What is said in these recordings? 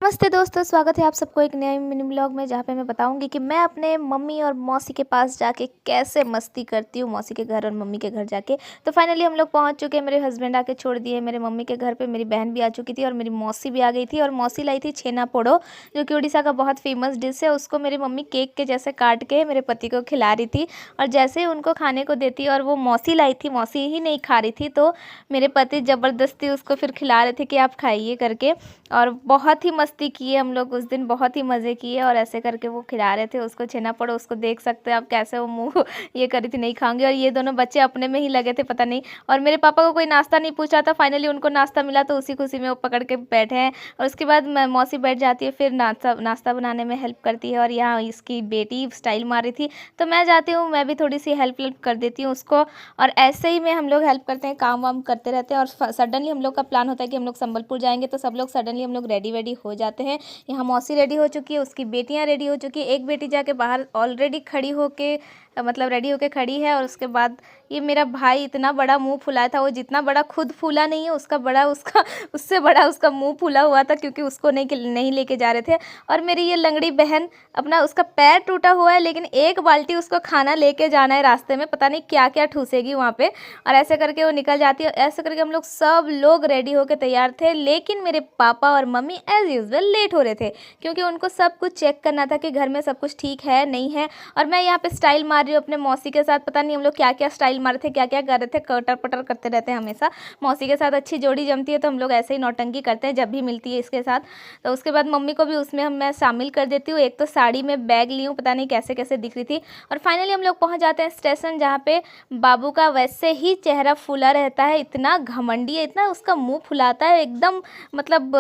नमस्ते दोस्तों, स्वागत है आप सबको एक नए मिनी ब्लॉग में, जहाँ पे मैं बताऊंगी कि मैं अपने मम्मी और मौसी के पास जाके कैसे मस्ती करती हूँ, मौसी के घर और मम्मी के घर जाके। तो फाइनली हम लोग पहुँच चुके हैं। मेरे हस्बैंड आके छोड़ दिए मेरे मम्मी के घर पे। मेरी बहन भी आ चुकी थी और मेरी मौसी भी आ गई थी। और मौसी लाई थी छेना पोड़ो, जो कि उड़ीसा का बहुत फेमस डिश है। उसको मेरी मम्मी केक के जैसे काट के मेरे पति को खिला रही थी। और जैसे ही उनको खाने को देती और वो मौसी लाई थी, मौसी ही नहीं खा रही थी, तो मेरे पति ज़बरदस्ती उसको फिर खिला रहे थे कि आप खाइए करके। और बहुत ही मस्ती किए हम लोग उस दिन, बहुत ही मज़े किए। और ऐसे करके वो खिला रहे थे उसको छेना पोड़ो। उसको देख सकते हैं आप कैसे वो मुँह ये करी थी, नहीं खाऊंगी। और ये दोनों बच्चे अपने में ही लगे थे, पता नहीं। और मेरे पापा को कोई नाश्ता नहीं पूछा था, फाइनली उनको नाश्ता मिला तो उसी खुशी में वो पकड़ के बैठे हैं। और उसके बाद मौसी बैठ जाती है, फिर नाश्ता नाश्ता बनाने में हेल्प करती है। और यहाँ इसकी बेटी स्टाइल मार रही थी, तो मैं जाती हूँ, मैं भी थोड़ी सी हेल्प कर देती हूँ उसको। और ऐसे ही में हम लोग हेल्प करते हैं, काम वाम करते रहते हैं। और सडनली हम लोग का प्लान होता है कि हम लोग संबलपुर जाएंगे, तो सब लोग सडनली हम लोग रेडी वेडी हो जाते हैं। यहाँ मौसी रेडी हो चुकी है, उसकी बेटियां रेडी हो चुकी है। एक बेटी जाके बाहर ऑलरेडी खड़ी होके, मतलब रेडी होके खड़ी है। और उसके बाद ये मेरा भाई इतना बड़ा मुंह फुलाया था, वो जितना बड़ा खुद फूला नहीं है, उसका बड़ा उसका उससे बड़ा उसका मुंह फूला हुआ था, क्योंकि उसको नहीं लेके जा रहे थे। और मेरी ये लंगड़ी बहन, अपना उसका पैर टूटा हुआ है, लेकिन एक बाल्टी उसको खाना लेके जाना है रास्ते में, पता नहीं क्या क्या ठूसेगी वहाँ पे। और ऐसे करके वो निकल जाती है। ऐसे करके हम लोग सब लोग रेडी होके तैयार थे। लेकिन मेरे पापा और मम्मी एज यूजल लेट हो रहे थे, क्योंकि उनको सब कुछ चेक करना था कि घर में सब कुछ ठीक है नहीं है। और मैं यहाँ पे स्टाइल मार रही हूँ अपने मौसी के साथ। पता नहीं हम लोग क्या क्या स्टाइल मार रहे थे, क्या क्या कर रहे थे, कटर पटर करते रहते हैं हमेशा। मौसी के साथ अच्छी जोड़ी जमती है, तो हम लोग ऐसे ही नौटंकी करते हैं जब भी मिलती है इसके साथ। तो उसके बाद मम्मी को भी उसमें मैं शामिल कर देती हूँ। एक तो साड़ी में बैग ली हूँ, पता नहीं कैसे कैसे दिख रही थी। और फाइनली हम लोग पहुँच जाते हैं स्टेशन, जहाँ पे बाबू का वैसे ही चेहरा फूला रहता है, इतना घमंडी है, इतना उसका मुंह फुलाता है एकदम, मतलब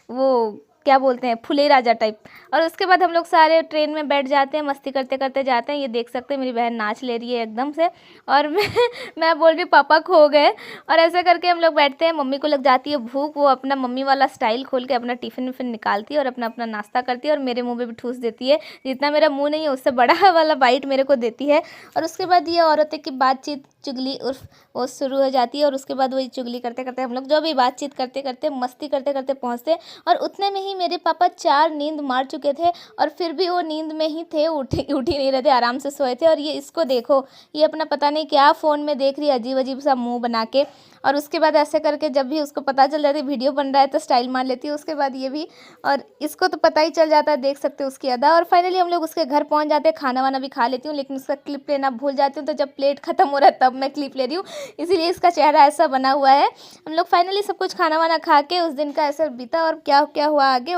वो क्या बोलते हैं, फुले राजा टाइप। और उसके बाद हम लोग सारे ट्रेन में बैठ जाते हैं, मस्ती करते करते जाते हैं। ये देख सकते हैं मेरी बहन नाच ले रही है एकदम से। और मैं बोल रही हूँ पापा खो गए। और ऐसा करके हम लोग बैठते हैं। मम्मी को लग जाती है भूख, वो अपना मम्मी वाला स्टाइल खोल के अपना टिफ़िन विफ़िन निकालती है और अपना अपना नाश्ता करती है। और मेरे मुँह में भी ठूस देती है, जितना मेरा मुँह नहीं है उससे बड़ा वाला बाइट मेरे को देती है। और उसके बाद ये औरतें की बातचीत, चुगली उर्फ वो शुरू हो जाती है। और उसके बाद वही चुगली करते करते हम लोग जो भी बातचीत करते करते, मस्ती करते करते पहुँचते। और उतने में ही मेरे पापा 4 नींद मार चुके थे, और फिर भी वो नींद में ही थे, उठ ही नहीं रहे थे, आराम से सोए थे। और ये इसको देखो, ये अपना पता नहीं क्या फ़ोन में देख रही है, अजीब अजीब सा मुंह बना के। और उसके बाद ऐसे करके जब भी उसको पता चल जाती है वीडियो बन रहा है, तो स्टाइल मार लेती है। उसके बाद ये भी, और इसको तो पता ही चल जाता है, देख सकते हो उसकी अदा। और फाइनली हम लोग उसके घर पहुंच जाते हैं। खाना वाना भी खा लेती हूँ, लेकिन उसका क्लिप लेना भूल जाती हूँ। तो जब प्लेट खत्म हो रहा है तब मैं क्लिप ले रही हूँ, इसीलिए इसका चेहरा ऐसा बना हुआ है। हम लोग फाइनली सब कुछ खाना वाना खा के उस दिन का ऐसा बीता। और क्या क्या हुआ आगे